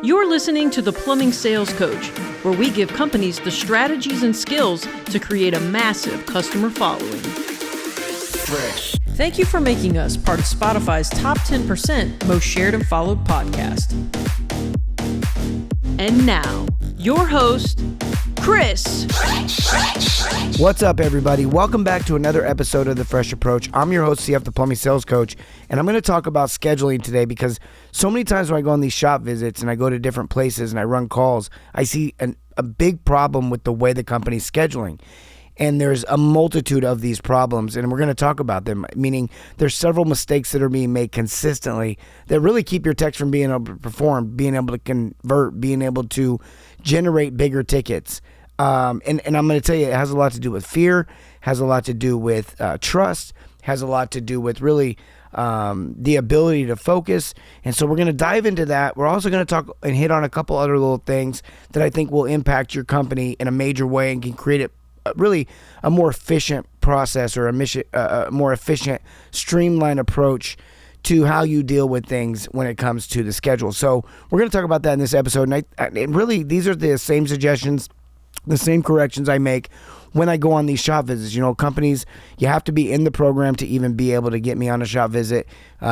You're listening to the Plumbing Sales Coach, where we give companies the strategies and skills to create a massive customer following. Fresh. Thank you for making us part of Spotify's top 10% most shared and followed podcast. And now, your host, Chris. What's up, everybody? Welcome back to another episode of The Fresh Approach. I'm your host, CF, the Plumbing Sales Coach, and I'm going to talk about scheduling today because so many times when I go on these shop visits and I go to different places and I run calls, I see a big problem with the way the company's scheduling. And there's a multitude of these problems, and we're going to talk about them, meaning there's several mistakes that are being made consistently that really keep your techs from being able to perform, being able to convert, being able to generate bigger tickets. And I'm going to tell you, it has a lot to do with fear, has a lot to do with trust, has a lot to do with really the ability to focus. And so we're going to dive into that. We're also going to talk and hit on a couple other little things that I think will impact your company in a major way and can create it really a more efficient process or a more efficient, streamlined approach to how you deal with things when it comes to the schedule. So we're going to talk about that in this episode. And really, these are the same suggestions, the same corrections I make when I go on these shop visits. You know, companies, you have to be in the program to even be able to get me on a shop visit,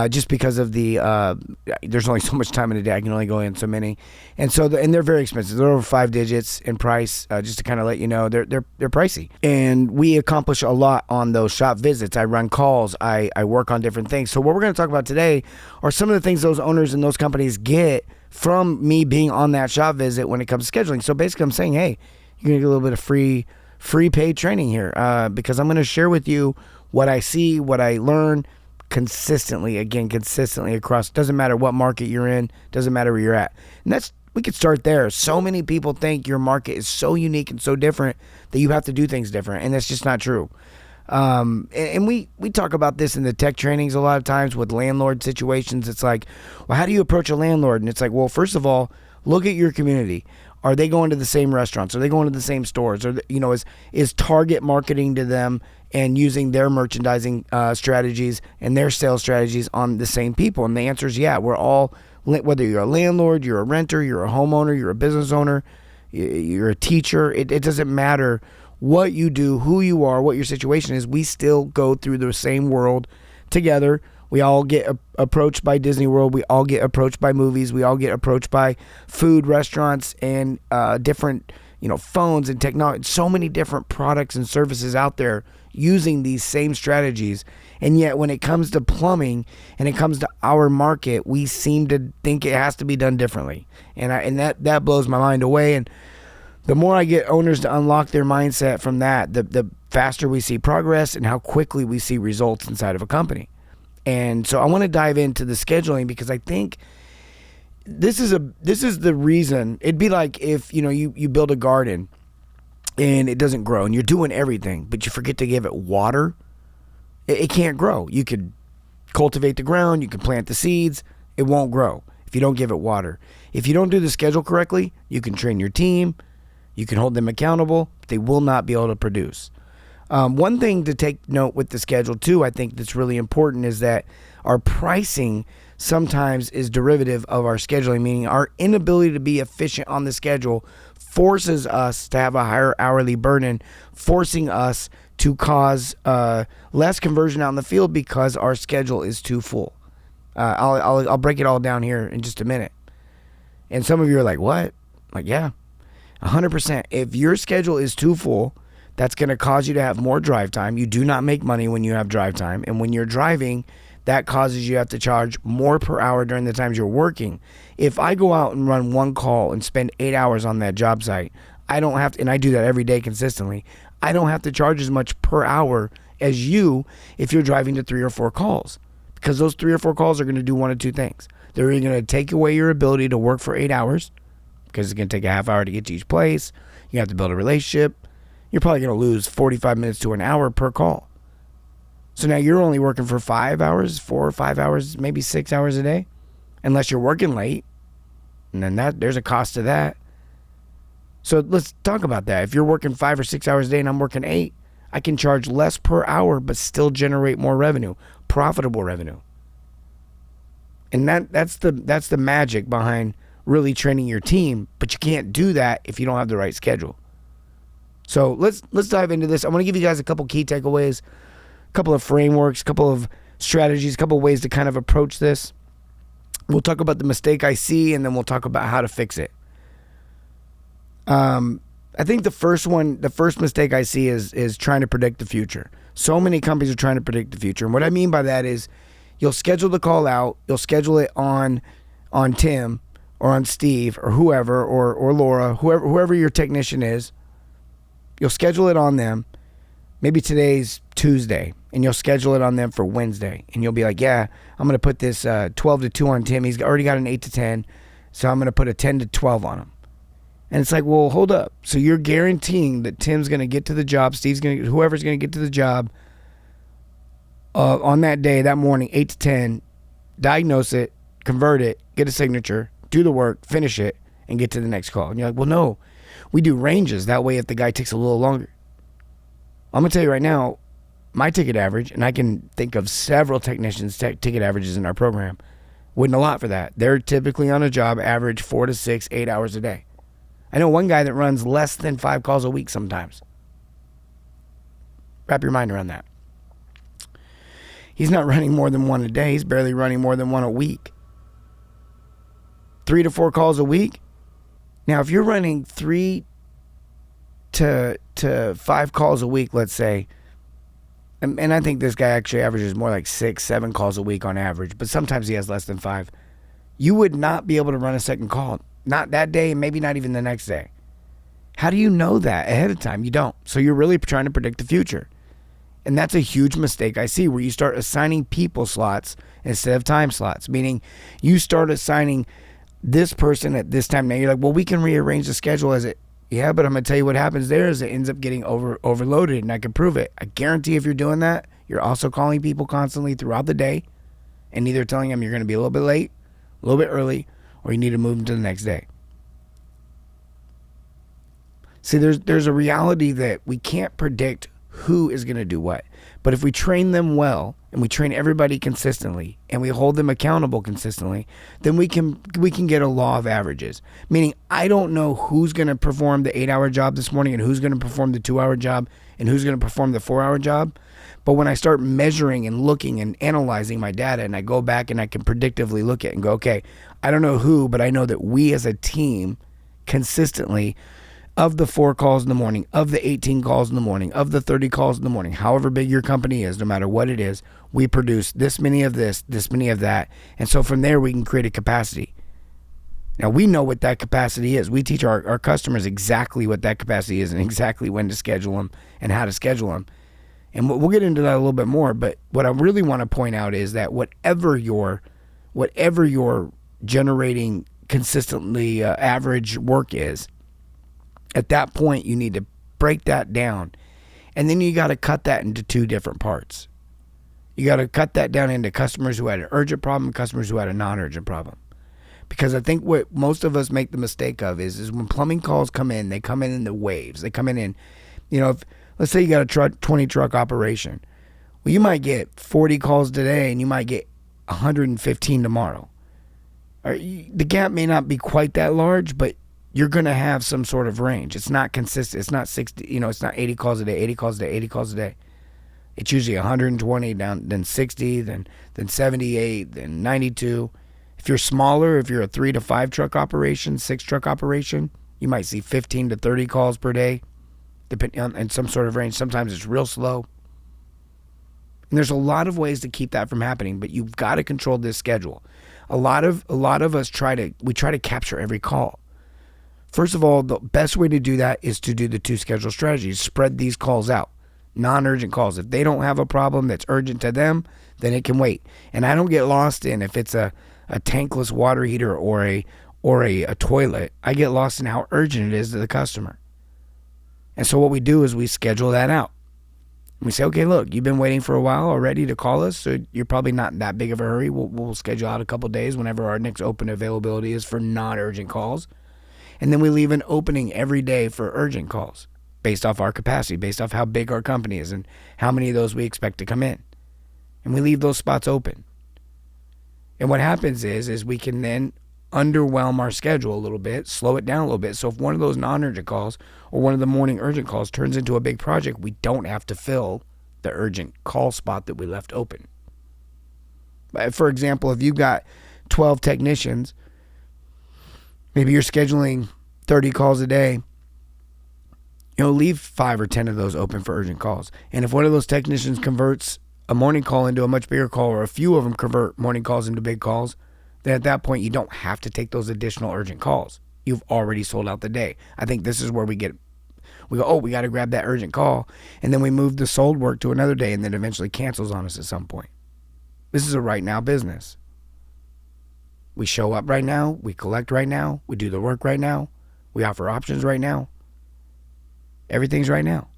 just because of there's only so much time in a day. I can only go in so many. And so, and they're very expensive. They're over 5 digits in price, just to kind of let you know, they're pricey. And we accomplish a lot on those shop visits. I run calls. I work on different things. So what we're going to talk about today are some of the things those owners and those companies get from me being on that shop visit when it comes to scheduling. So basically I'm saying, hey, you're going to get a little bit of free paid training here, because I'm going to share with you what I see, what I learn consistently across. Doesn't matter what market you're in, doesn't matter where you're at. And we could start there. So many people think your market is so unique and so different that you have to do things different, and that's just not true. And we talk about this in the tech trainings a lot of times with landlord situations. It's like, well, how do you approach a landlord? And it's like, well, first of all, look at your community. Are they going to the same restaurants? Are they going to the same stores? Or, you know, is Target marketing to them and using their merchandising strategies and their sales strategies on the same people? And the answer is yeah. We're all, whether you're a landlord, you're a renter, you're a homeowner, you're a business owner, you're a teacher, it doesn't matter what you do, who you are, what your situation is. We still go through the same world together. We all get approached by Disney World. We all get approached by movies. We all get approached by food, restaurants, and different, phones and technology. So many different products and services out there using these same strategies. And yet when it comes to plumbing and it comes to our market, we seem to think it has to be done differently. And that blows my mind away. And the more I get owners to unlock their mindset from that, the faster we see progress and how quickly we see results inside of a company. And so I want to dive into the scheduling because I think this is the reason. It'd be like if you build a garden and it doesn't grow and you're doing everything, but you forget to give it water. It can't grow. You could cultivate the ground, you can plant the seeds, it won't grow if you don't give it water. If you don't do the schedule correctly, you can train your team, you can hold them accountable, but they will not be able to produce. One thing to take note with the schedule too, I think that's really important, is that our pricing sometimes is derivative of our scheduling, meaning our inability to be efficient on the schedule forces us to have a higher hourly burden, forcing us to cause less conversion out in the field because our schedule is too full. I'll break it all down here in just a minute. And some of you are like, what? Like, yeah, 100%. If your schedule is too full, that's going to cause you to have more drive time. You do not make money when you have drive time. And when you're driving, that causes you to have to charge more per hour during the times you're working. If I go out and run one call and spend 8 hours on that job site, I don't have to, and I do that every day consistently, I don't have to charge as much per hour as you if you're driving to 3 or 4 calls. Because those 3 or 4 calls are going to do one of two things. They're either going to take away your ability to work for 8 hours, because it's going to take a half hour to get to each place. You have to build a relationship. You're probably going to lose 45 minutes to an hour per call. So now you're only working for 5 hours, 4 or 5 hours, maybe 6 hours a day, unless you're working late. And then there's a cost to that. So let's talk about that. If you're working 5 or 6 hours a day and I'm working 8, I can charge less per hour, but still generate more revenue, profitable revenue. And that's the magic behind really training your team, but you can't do that if you don't have the right schedule. So let's dive into this. I want to give you guys a couple key takeaways, a couple of frameworks, a couple of strategies, a couple of ways to kind of approach this. We'll talk about the mistake I see, and then we'll talk about how to fix it. I think the first mistake I see is trying to predict the future. So many companies are trying to predict the future. And what I mean by that is you'll schedule the call out, you'll schedule it on Tim or on Steve or whoever, or Laura, whoever your technician is. You'll schedule it on them. Maybe today's Tuesday, and you'll schedule it on them for Wednesday. And you'll be like, yeah, I'm going to put this 12 to 2 on Tim. He's already got an 8 to 10, so I'm going to put a 10 to 12 on him. And it's like, well, hold up. So you're guaranteeing that Tim's going to get to the job, whoever's going to get to the job on that day, that morning, 8 to 10, diagnose it, convert it, get a signature, do the work, finish it, and get to the next call. And you're like, well, no, we do ranges. That way, if the guy takes a little longer. I'm going to tell you right now, my ticket average, and I can think of several technicians' ticket averages in our program, wouldn't allot for that. They're typically on a job average 4 to 6, 8 hours a day. I know one guy that runs less than 5 calls a week sometimes. Wrap your mind around that. He's not running more than 1 a day. He's barely running more than 1 a week. 3 to 4 calls a week. Now, if you're running 3 to 5 calls a week, let's say, and I think this guy actually averages more like 6, 7 calls a week on average, but sometimes he has less than 5, you would not be able to run a second call. Not that day, and maybe not even the next day. How do you know that ahead of time? You don't. So you're really trying to predict the future. And that's a huge mistake I see, where you start assigning people slots instead of time slots, meaning you start assigning this person at this time. Now you're like, well, we can rearrange the schedule as it. Yeah, but I'm going to tell you what happens there is it ends up getting overloaded, and I can prove it. I guarantee if you're doing that, you're also calling people constantly throughout the day and either telling them you're going to be a little bit late, a little bit early, or you need to move them to the next day. See, there's a reality that we can't predict who is going to do what. But if we train them well, and we train everybody consistently, and we hold them accountable consistently, then we can get a law of averages. Meaning, I don't know who's going to perform the 8-hour job this morning, and who's going to perform the 2-hour job, and who's going to perform the 4-hour job. But when I start measuring and looking and analyzing my data, and I go back and I can predictively look at it and go, okay, I don't know who, but I know that we as a team consistently, of the 4 calls in the morning, of the 18 calls in the morning, of the 30 calls in the morning, however big your company is, no matter what it is, we produce this many of this many of that. And so from there, we can create a capacity. Now, we know what that capacity is. We teach our customers exactly what that capacity is and exactly when to schedule them and how to schedule them. And we'll get into that a little bit more. But what I really want to point out is that whatever you're generating consistently average work is, at that point, you need to break that down. And then you got to cut that into 2 different parts. You got to cut that down into customers who had an urgent problem and customers who had a non-urgent problem. Because I think what most of us make the mistake of is when plumbing calls come in, they come in the waves. They come in, if let's say you got a 20 truck operation. Well, you might get 40 calls today and you might get 115 tomorrow. The gap may not be quite that large, but you're going to have some sort of range. It's not consistent. It's not 60, it's not 80 calls a day, 80 calls a day, 80 calls a day. It's usually 120 down, then 60, then 78, then 92. If you're smaller, if you're a 3 to 5 truck operation, 6 truck operation, you might see 15 to 30 calls per day, depending on in some sort of range. Sometimes it's real slow. And there's a lot of ways to keep that from happening, but you've got to control this schedule. A lot of us try to capture every call. First of all, the best way to do that is to do the 2 schedule strategies. Spread these calls out. Non-urgent calls. If they don't have a problem that's urgent to them, then it can wait. And I don't get lost in if it's a tankless water heater or a toilet. I get lost in how urgent it is to the customer. And so what we do is we schedule that out. We say, okay, look, you've been waiting for a while already to call us, so you're probably not in that big of a hurry. We'll schedule out a couple days whenever our next open availability is for non-urgent calls. And then we leave an opening every day for urgent calls based off our capacity, based off how big our company is and how many of those we expect to come in. And we leave those spots open. And what happens is we can then underwhelm our schedule a little bit, slow it down a little bit. So if one of those non-urgent calls or one of the morning urgent calls turns into a big project, we don't have to fill the urgent call spot that we left open. For example, if you've got 12 technicians, maybe you're scheduling 30 calls a day, leave 5 or 10 of those open for urgent calls. And if one of those technicians converts a morning call into a much bigger call, or a few of them convert morning calls into big calls, then at that point you don't have to take those additional urgent calls. You've already sold out the day. I think this is where we go, oh, we got to grab that urgent call, and then we move the sold work to another day, and then eventually cancels on us at some point. This is a right now business. We show up right now, we collect right now, we do the work right now, we offer options right now. Everything's right now.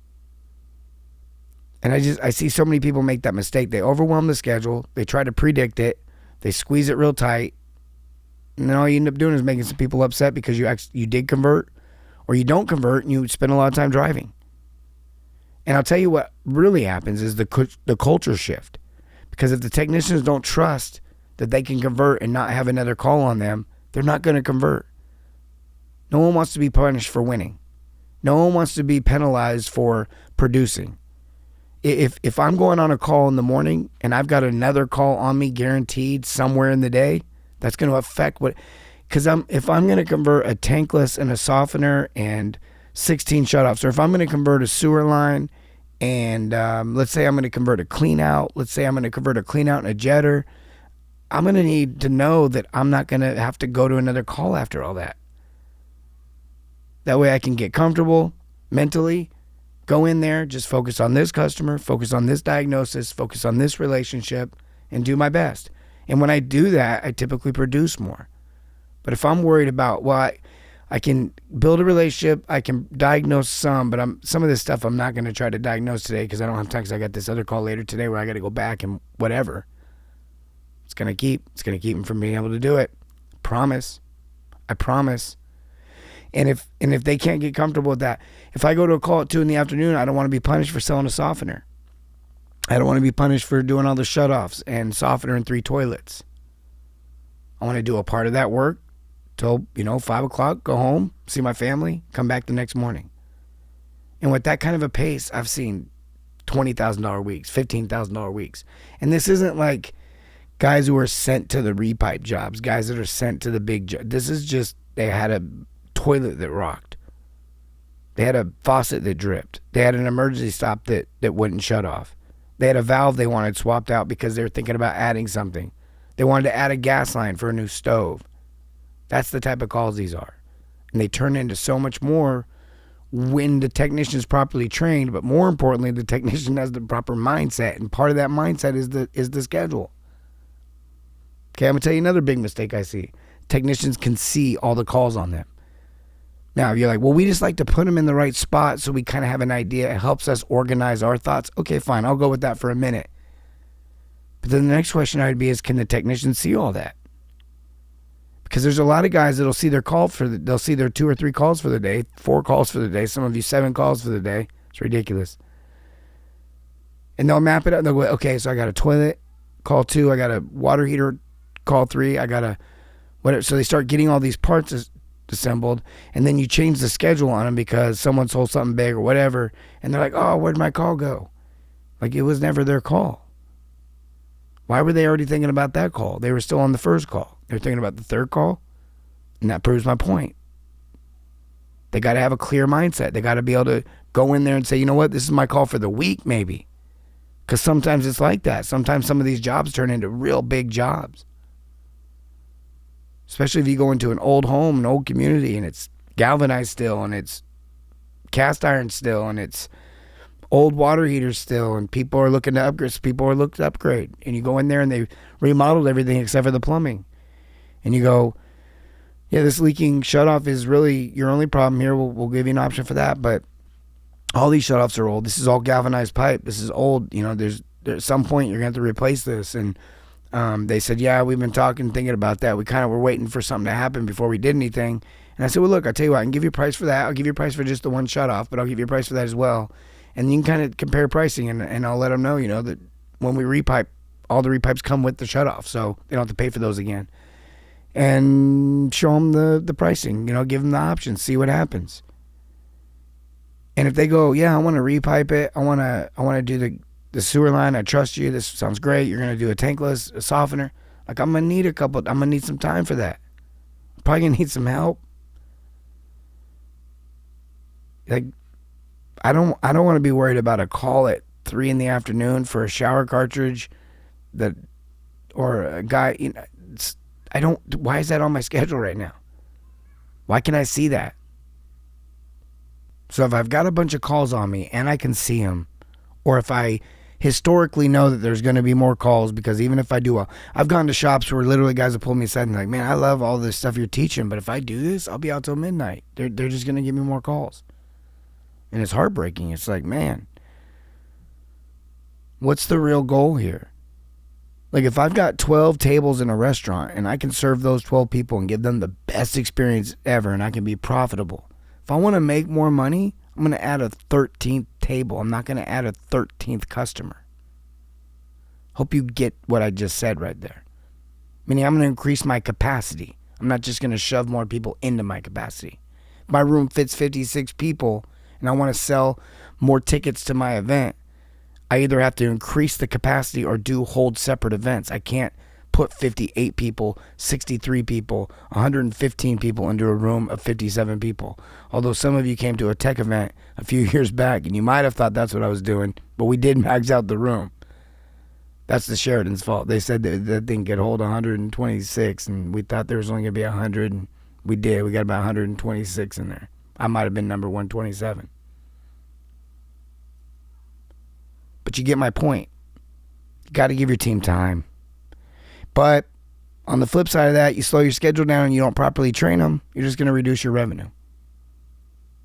And I see so many people make that mistake. They overwhelm the schedule, they try to predict it, they squeeze it real tight, and then all you end up doing is making some people upset because you did convert, or you don't convert and you spend a lot of time driving. And I'll tell you what really happens is the culture shift. Because if the technicians don't trust that they can convert and not have another call on them, they're not going to convert. No one wants to be punished for winning. No one wants to be penalized for producing. If I'm going on a call in the morning and I've got another call on me guaranteed somewhere in the day, that's going to affect because if I'm going to convert a tankless and a softener and 16 shutoffs, or if I'm going to convert a sewer line and let's say I'm going to convert a clean out, let's say I'm going to convert a clean out and a jetter, I'm going to need to know that I'm not going to have to go to another call after all that. That way I can get comfortable mentally, go in there, just focus on this customer, focus on this diagnosis, focus on this relationship, and do my best. And when I do that, I typically produce more. But if I'm worried about, I can build a relationship, I can diagnose some, but some of this stuff I'm not going to try to diagnose today because I don't have time, because I got this other call later today where I got to go back and whatever. It's going to keep me from being able to do it. I promise. And if they can't get comfortable with that, if I go to a call at 2 p.m, I don't want to be punished for selling a softener. I don't want to be punished for doing all the shutoffs and softener and 3 toilets. I want to do a part of that work till 5 o'clock, go home, see my family, come back the next morning. And with that kind of a pace, I've seen $20,000 weeks, $15,000 weeks. And this isn't like guys who are sent to the repipe jobs, guys that are sent to the big job. This is just, they had a toilet that rocked. They had a faucet that dripped. They had an emergency stop that wouldn't shut off. They had a valve they wanted swapped out because they were thinking about adding something. They wanted to add a gas line for a new stove. That's the type of calls these are. And they turn into so much more when the technician is properly trained, but more importantly, the technician has the proper mindset. And part of that mindset is the schedule. Okay, I'm going to tell you another big mistake I see. Technicians can see all the calls on them. Now, you're like, well, we just like to put them in the right spot so we kind of have an idea. It helps us organize our thoughts. Okay, fine. I'll go with that for a minute. But then the next question I'd be is, can the technician see all that? Because there's a lot of guys that'll see their they'll see their 2 or 3 calls for the day, 4 calls for the day, some of you 7 calls for the day. It's ridiculous. And they'll map it up. They'll go, okay, so I got a toilet, call 2. I got a water heater, call 3. I got a whatever. So they start getting all these parts assembled, and then you change the schedule on them because someone sold something big or whatever, and they're like, oh, where'd my call go? Like, it was never their call. Why were they already thinking about that call? They were still on the first call. They're thinking about the third call, and that proves my point. They got to have a clear mindset. They got to be able to go in there and say, you know what, this is my call for the week maybe, because sometimes it's like that. Sometimes some of these jobs turn into real big jobs. Especially if you go into an old home, an old community, and it's galvanized still, and it's cast iron still, and it's old water heaters still, and people are looking to upgrade. And you go in there and they remodeled everything except for the plumbing. And you go, yeah, this leaking shutoff is really your only problem here. We'll give you an option for that. But all these shutoffs are old. This is all galvanized pipe. This is old. There's at some point you're going to have to replace this. And they said, yeah, we've been thinking about that. We kind of were waiting for something to happen before we did anything. And I said, well, look, I'll tell you what, I can give you a price for that. I'll give you a price for just the one shutoff, but I'll give you a price for that as well. And you can kind of compare pricing, and I'll let them know, that when we repipe, all the repipes come with the shutoff, so they don't have to pay for those again. and show them the pricing, give them the options, see what happens. And if they go, yeah, I want to repipe it, I want to do the sewer line, I trust you, this sounds great, you're going to do a tankless, a softener, like I'm going to need some time for that. I'm probably going to need some help. Like, I don't want to be worried about a call at 3 p.m. for a shower cartridge or a guy, why is that on my schedule right now? Why can I see that? So if I've got a bunch of calls on me and I can see them, or if I historically know that there's going to be more calls, because even if I do I've gone to shops where literally guys have pulled me aside and like, man, I love all this stuff you're teaching, but if I do this, I'll be out till midnight. They're just going to give me more calls. And it's heartbreaking. It's like, man, what's the real goal here? Like, if I've got 12 tables in a restaurant and I can serve those 12 people and give them the best experience ever and I can be profitable, if I want to make more money, I'm going to add a 13th table. I'm not going to add a 13th customer. Hope you get what I just said right there. Meaning I'm going to increase my capacity. I'm not just going to shove more people into my capacity. If my room fits 56 people and I want to sell more tickets to my event, I either have to increase the capacity or hold separate events. I can't put 58 people, 63 people, 115 people into a room of 57 people. Although some of you came to a tech event a few years back and you might have thought that's what I was doing, but we did max out the room. That's the Sheraton's fault. They said that thing could hold 126 and we thought there was only going to be 100, and we did. We got about 126 in there. I might have been number 127. But you get my point. You got to give your team time. But on the flip side of that, you slow your schedule down and you don't properly train them, you're just going to reduce your revenue.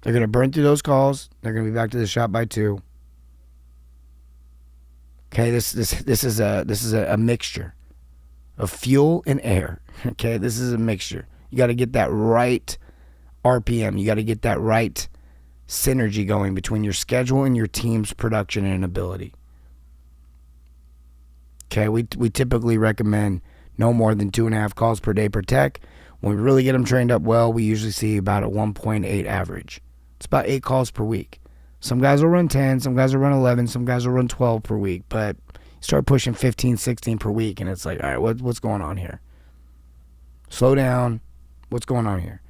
They're going to burn through those calls. They're going to be back to the shop by 2. Okay, this is a mixture of fuel and air. Okay, this is a mixture. You got to get that right RPM. You got to get that right synergy going between your schedule and your team's production and ability. Okay, we typically recommend no more than 2.5 calls per day per tech. When we really get them trained up well, we usually see about a 1.8 average. It's about 8 calls per week. Some guys will run 10, some guys will run 11, some guys will run 12 per week, but you start pushing 15, 16 per week, and it's like, all right, what's going on here? Slow down. What's going on here?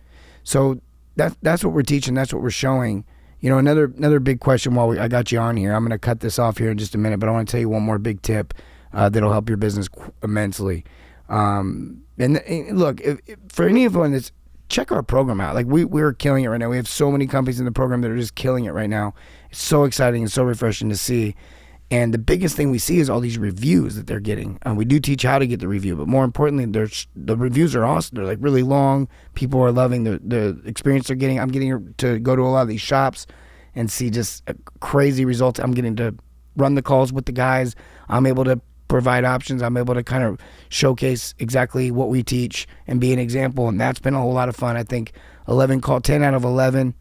So that's what we're teaching. That's what we're showing. Another big question while I got you on here. I'm going to cut this off here in just a minute, but I want to tell you one more big tip that'll help your business immensely. And look, for anyone that's, check our program out. Like we're killing it right now. We have so many companies in the program that are just killing it right now. It's so exciting and so refreshing to see. And the biggest thing we see is all these reviews that they're getting. We do teach how to get the review, but more importantly, the reviews are awesome. They're like really long. People are loving the experience they're getting. I'm getting to go to a lot of these shops and see just crazy results. I'm getting to run the calls with the guys. I'm able to provide options. I'm able to kind of showcase exactly what we teach and be an example. And that's been a whole lot of fun. I think 10 out of 11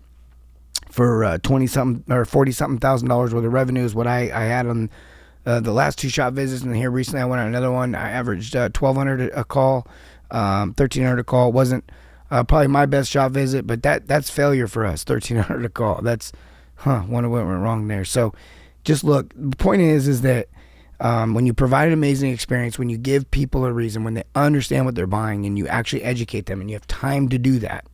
for 20 something or 40 something $1,000 worth of revenue is what I had on the last 2 shop visits. And here recently I went on another one. I averaged $1,200 a call, $1,300 a call. It wasn't probably my best shop visit, but that's failure for us. $1,300 a call. That's wonder what went wrong there. So just look, the point is that when you provide an amazing experience, when you give people a reason, when they understand what they're buying and you actually educate them and you have time to do that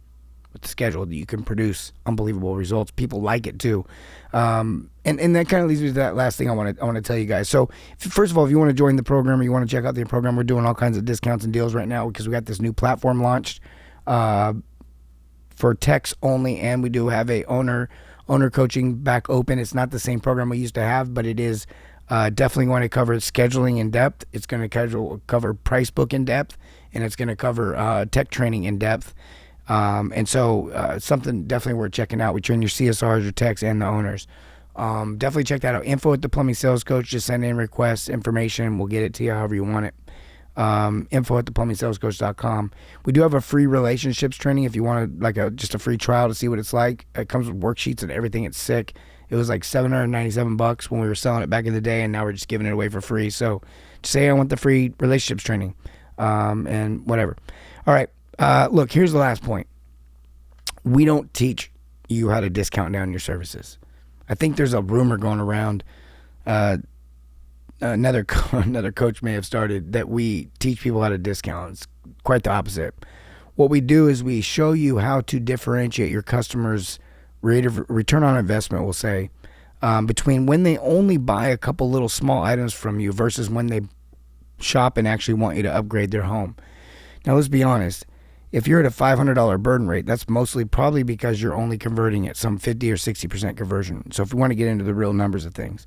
with the schedule, that you can produce unbelievable results. People like it too. And that kind of leads me to that last thing I want to tell you guys. So first of all, if you want to join the program or you want to check out the program, we're doing all kinds of discounts and deals right now because we got this new platform launched for techs only, and we do have a owner coaching back open. It's not the same program we used to have, but it is definitely going to cover scheduling in depth. It's going to cover price book in depth, and it's going to cover tech training in depth. And so something definitely worth checking out. We train your CSRs, your techs, and the owners. Definitely check that out. Info at the Plumbing Sales Coach. Just send in requests, information. We'll get it to you however you want it. Info at theplumbingsalescoach.com. We do have a free relationships training if you want just a free trial to see what it's like. It comes with worksheets and everything. It's sick. It was like $797 when we were selling it back in the day, and now we're just giving it away for free. So just say I want the free relationships training, and whatever. All right. Look, here's the last point. We don't teach you how to discount down your services. I think there's a rumor going around. Another coach may have started that we teach people how to discount. It's quite the opposite. What we do is we show you how to differentiate your customers' rate of return on investment, we'll say, between when they only buy a couple little small items from you versus when they shop and actually want you to upgrade their home. Now, let's be honest. If you're at a $500 burden rate, that's mostly probably because you're only converting at some 50 or 60% conversion. So if we want to get into the real numbers of things,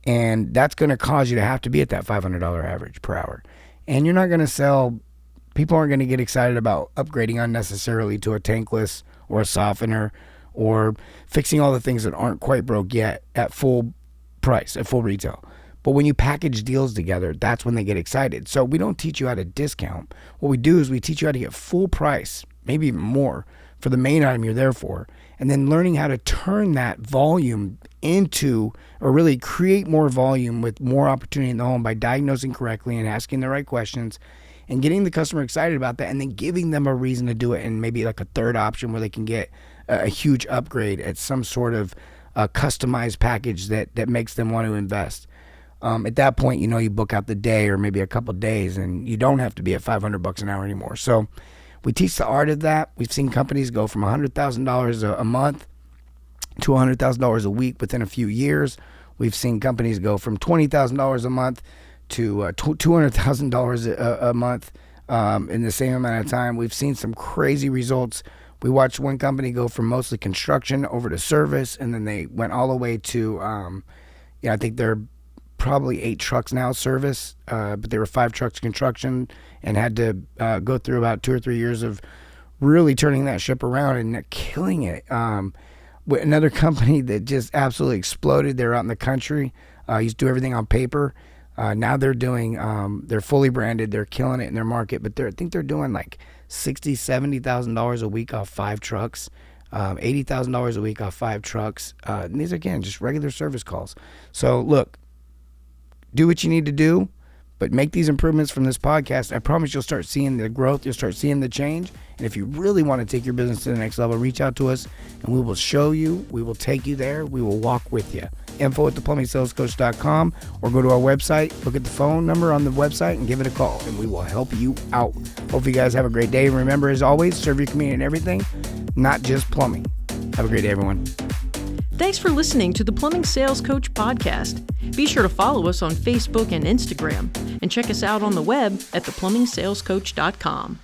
and that's going to cause you to have to be at that $500 average per hour. And you're not going to sell, people aren't going to get excited about upgrading unnecessarily to a tankless or a softener or fixing all the things that aren't quite broke yet at full price, at full retail. But when you package deals together, that's when they get excited. So we don't teach you how to discount. What we do is we teach you how to get full price, maybe even more, for the main item you're there for. And then learning how to turn that volume into, or really create more volume with more opportunity in the home by diagnosing correctly and asking the right questions and getting the customer excited about that and then giving them a reason to do it, and maybe like a third option where they can get a huge upgrade at some sort of customized package that makes them want to invest. At that point, you book out the day or maybe a couple days, and you don't have to be at $500 an hour anymore. So we teach the art of that. We've seen companies go from $100,000 a month to $100,000 a week within a few years. We've seen companies go from $20,000 a month to $200,000 a month in the same amount of time. We've seen some crazy results. We watched one company go from mostly construction over to service, and then they went all the way to, I think they're probably 8 trucks now service, but there were 5 trucks construction, and had to go through about 2 or 3 years of really turning that ship around and killing it. With another company that just absolutely exploded. They're out in the country. Used to do everything on paper. Now they're doing, they're fully branded. They're killing it in their market, but I think they're doing like $60,000, $70,000 a week off 5 trucks. $80,000 a week off 5 trucks. And these, again, just regular service calls. So look, do what you need to do, but make these improvements from this podcast. I promise you'll start seeing the growth. You'll start seeing the change. And if you really want to take your business to the next level, reach out to us and we will show you. We will take you there. We will walk with you. info@theplumbingsalescoach.com, or go to our website, look at the phone number on the website and give it a call, and we will help you out. Hope you guys have a great day. And remember, as always, serve your community and everything, not just plumbing. Have a great day, everyone. Thanks for listening to the Plumbing Sales Coach podcast. Be sure to follow us on Facebook and Instagram, and check us out on the web at theplumbingsalescoach.com.